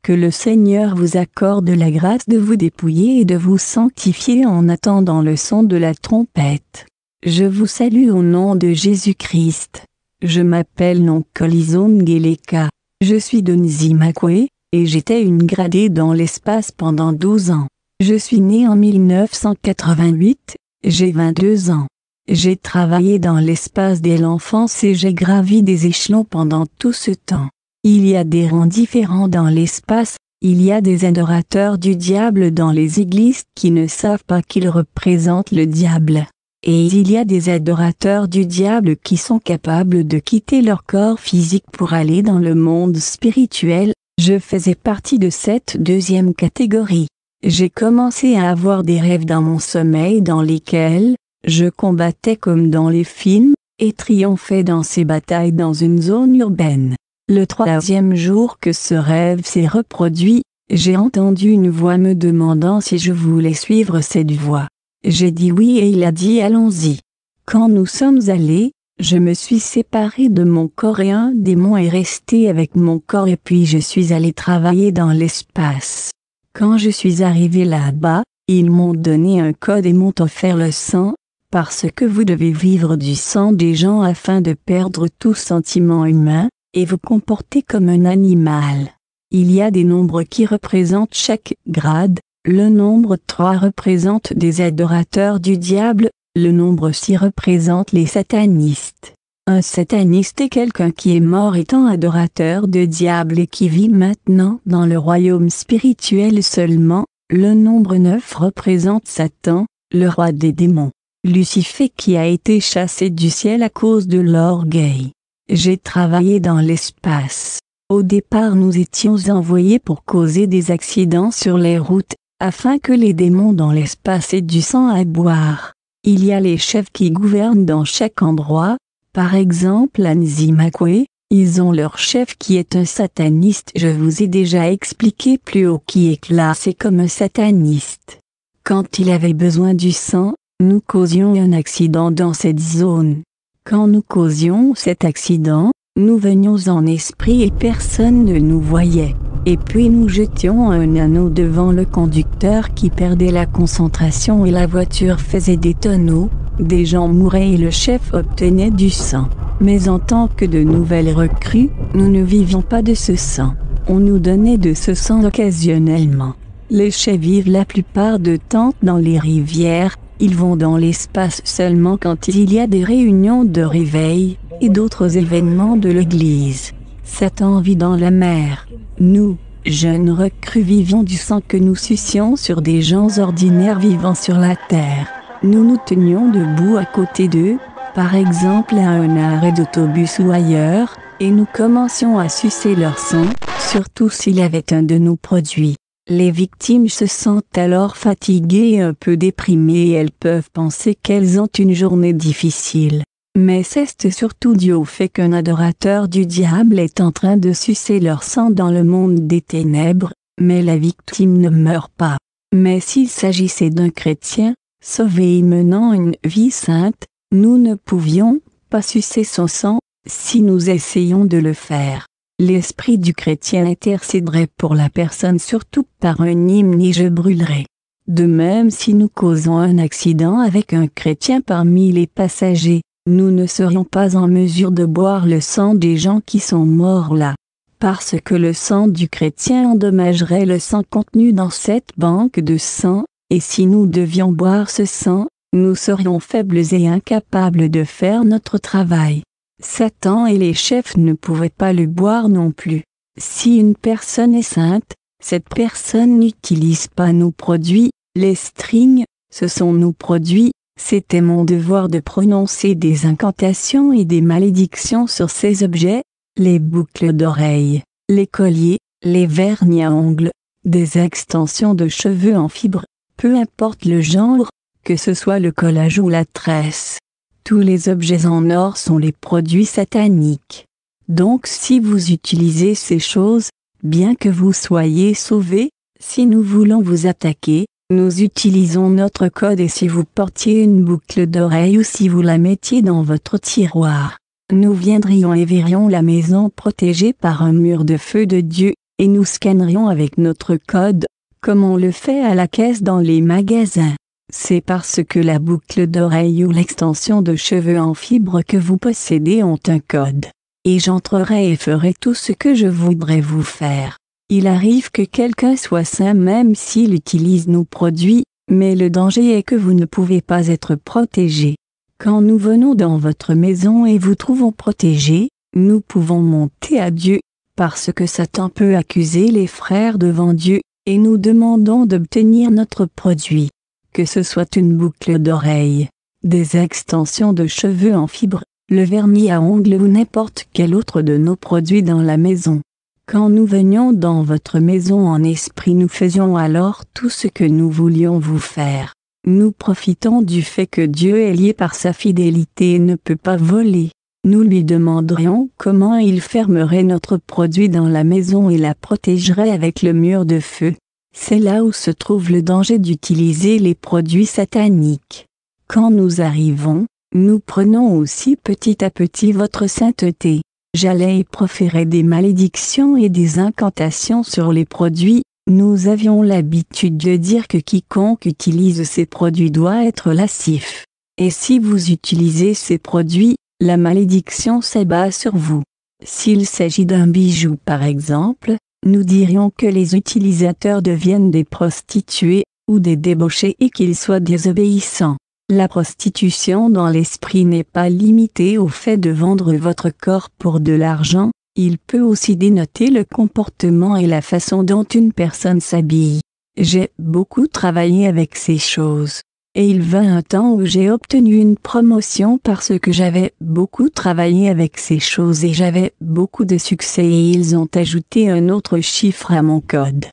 Que le Seigneur vous accorde la grâce de vous dépouiller et de vous sanctifier en attendant le son de la trompette. Je vous salue au nom de Jésus-Christ. Je m'appelle Nonkolison Ngeleka. Je suis de Nzimakwe, et j'étais une gradée dans l'espace pendant 12 ans. Je suis née en 1988, j'ai 22 ans. J'ai travaillé dans l'espace dès l'enfance et j'ai gravi des échelons pendant tout ce temps. Il y a des rangs différents dans l'espace, il y a des adorateurs du diable dans les églises qui ne savent pas qu'ils représentent le diable. Et il y a des adorateurs du diable qui sont capables de quitter leur corps physique pour aller dans le monde spirituel. Je faisais partie de cette deuxième catégorie. J'ai commencé à avoir des rêves dans mon sommeil dans lesquels je combattais comme dans les films, et triomphais dans ces batailles dans une zone urbaine. Le 3e jour que ce rêve s'est reproduit, j'ai entendu une voix me demandant si je voulais suivre cette voie. J'ai dit oui et il a dit allons-y. Quand nous sommes allés, je me suis séparé de mon corps et un démon est resté avec mon corps et puis je suis allé travailler dans l'espace. Quand je suis arrivé là-bas, ils m'ont donné un code et m'ont offert le sang, parce que vous devez vivre du sang des gens afin de perdre tout sentiment humain, et vous comporter comme un animal. Il y a des nombres qui représentent chaque grade, le nombre 3 représente des adorateurs du diable, le nombre 6 représente les satanistes. Un sataniste est quelqu'un qui est mort étant adorateur de diable et qui vit maintenant dans le royaume spirituel seulement, le nombre 9 représente Satan, le roi des démons. Lucifer qui a été chassé du ciel à cause de l'orgueil. J'ai travaillé dans l'espace. Au départ nous étions envoyés pour causer des accidents sur les routes, afin que les démons dans l'espace aient du sang à boire. Il y a les chefs qui gouvernent dans chaque endroit, par exemple à Nzimakwe, ils ont leur chef qui est un sataniste. Je vous ai déjà expliqué plus haut qui est classé comme un sataniste. Quand il avait besoin du sang, nous causions un accident dans cette zone. Quand nous causions cet accident, nous venions en esprit et personne ne nous voyait. Et puis nous jetions un anneau devant le conducteur qui perdait la concentration et la voiture faisait des tonneaux, des gens mouraient et le chef obtenait du sang. Mais en tant que de nouvelles recrues, nous ne vivions pas de ce sang. On nous donnait de ce sang occasionnellement. Les chefs vivent la plupart du temps dans les rivières, ils vont dans l'espace seulement quand il y a des réunions de réveil, et d'autres événements de l'église. Satan vit dans la mer. Nous, jeunes recrues vivions du sang que nous sucions sur des gens ordinaires vivant sur la terre. Nous nous tenions debout à côté d'eux, par exemple à un arrêt d'autobus ou ailleurs, et nous commencions à sucer leur sang, surtout s'il avait un de nos produits. Les victimes se sentent alors fatiguées et un peu déprimées et elles peuvent penser qu'elles ont une journée difficile. Mais c'est surtout dû au fait qu'un adorateur du diable est en train de sucer leur sang dans le monde des ténèbres, mais la victime ne meurt pas. Mais s'il s'agissait d'un chrétien, sauvé et menant une vie sainte, nous ne pouvions pas sucer son sang, si nous essayions de le faire. L'esprit du chrétien intercéderait pour la personne surtout par un hymne et je brûlerais. De même si nous causons un accident avec un chrétien parmi les passagers, nous ne serions pas en mesure de boire le sang des gens qui sont morts là. Parce que le sang du chrétien endommagerait le sang contenu dans cette banque de sang, et si nous devions boire ce sang, nous serions faibles et incapables de faire notre travail. Satan et les chefs ne pouvaient pas le boire non plus. Si une personne est sainte, cette personne n'utilise pas nos produits, les strings, ce sont nos produits, c'était mon devoir de prononcer des incantations et des malédictions sur ces objets, les boucles d'oreilles, les colliers, les vernis à ongles, des extensions de cheveux en fibre, peu importe le genre, que ce soit le collage ou la tresse. Tous les objets en or sont les produits sataniques. Donc si vous utilisez ces choses, bien que vous soyez sauvés, si nous voulons vous attaquer, nous utilisons notre code et si vous portiez une boucle d'oreille ou si vous la mettiez dans votre tiroir, nous viendrions et verrions la maison protégée par un mur de feu de Dieu, et nous scannerions avec notre code, comme on le fait à la caisse dans les magasins. C'est parce que la boucle d'oreille ou l'extension de cheveux en fibre que vous possédez ont un code. Et j'entrerai et ferai tout ce que je voudrais vous faire. Il arrive que quelqu'un soit sain même s'il utilise nos produits, mais le danger est que vous ne pouvez pas être protégé. Quand nous venons dans votre maison et vous trouvons protégé, nous pouvons monter à Dieu, parce que Satan peut accuser les frères devant Dieu, et nous demandons d'obtenir notre produit. Que ce soit une boucle d'oreille, des extensions de cheveux en fibre, le vernis à ongles ou n'importe quel autre de nos produits dans la maison. Quand nous venions dans votre maison en esprit, nous faisions alors tout ce que nous voulions vous faire. Nous profitons du fait que Dieu est lié par sa fidélité et ne peut pas voler. Nous lui demanderions comment il fermerait notre produit dans la maison et la protégerait avec le mur de feu. C'est là où se trouve le danger d'utiliser les produits sataniques. Quand nous arrivons, nous prenons aussi petit à petit votre sainteté. J'allais y proférer des malédictions et des incantations sur les produits. Nous avions l'habitude de dire que quiconque utilise ces produits doit être lascif. Et si vous utilisez ces produits, la malédiction s'abat sur vous. S'il s'agit d'un bijou par exemple, nous dirions que les utilisateurs deviennent des prostituées, ou des débauchés et qu'ils soient désobéissants. La prostitution dans l'esprit n'est pas limitée au fait de vendre votre corps pour de l'argent, il peut aussi dénoter le comportement et la façon dont une personne s'habille. J'ai beaucoup travaillé avec ces choses. Et il vint un temps où j'ai obtenu une promotion parce que j'avais beaucoup travaillé avec ces choses et j'avais beaucoup de succès et ils ont ajouté un autre chiffre à mon code.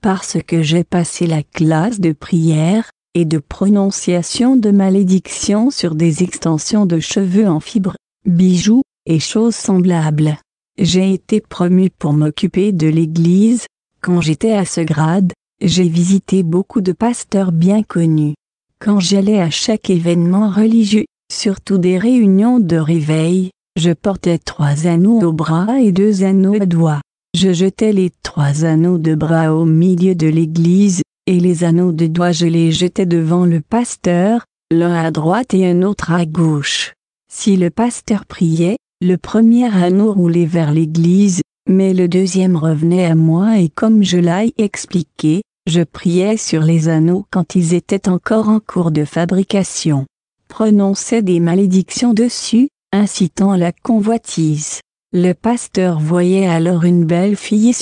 Parce que j'ai passé la classe de prière, et de prononciation de malédiction sur des extensions de cheveux en fibre, bijoux, et choses semblables. J'ai été promu pour m'occuper de l'église. Quand j'étais à ce grade, j'ai visité beaucoup de pasteurs bien connus. Quand j'allais à chaque événement religieux, surtout des réunions de réveil, je portais 3 anneaux au bras et 2 anneaux au doigt. Je jetais les 3 anneaux de bras au milieu de l'église, et les anneaux de doigts je les jetais devant le pasteur, l'un à droite et un autre à gauche. Si le pasteur priait, le premier anneau roulait vers l'église, mais le deuxième revenait à moi et comme je l'ai expliqué, je priais sur les anneaux quand ils étaient encore en cours de fabrication. Prononçais des malédictions dessus, incitant la convoitise. Le pasteur voyait alors une belle fille